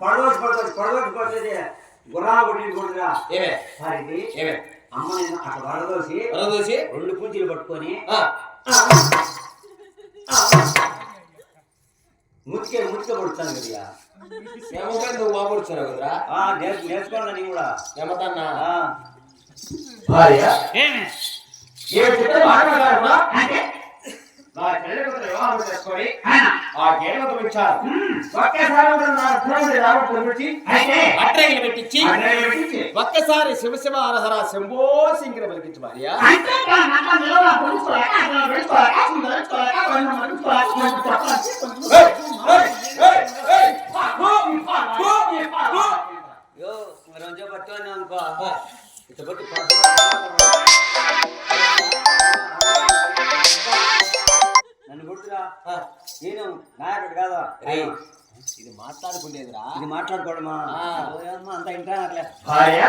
పడదోసి గుర్రా కొట్టి కొడుతురా ఏమే వారికి ఏమే అమ్మ నేను అట్లా వడదోసి రెండు పూజలు పట్టుకొని ముతికే పడుతాను కదా నువ్వు బాగుడుచావు కదరా నేర్చుకోండి నేను కూడా ఏమన్నా భార్య నా చెల్లెలు వివాహం చేసుకొని ఆ గేడవకు వచ్చారు ఒక్కసారి అట్రగిలి పెట్టించి ఒక్కసారి శివశివ హరహర శంభో శంకర పలికించు భార్య రోజు పట్టుకొని అనుకో ఇటు నన్ను కొడుతురా నేను నాయకుడు కాదా ఇది మాట్లాడుకునేదిరా ఇది మాట్లాడుకోవడమా అంత ఇంటా భార్య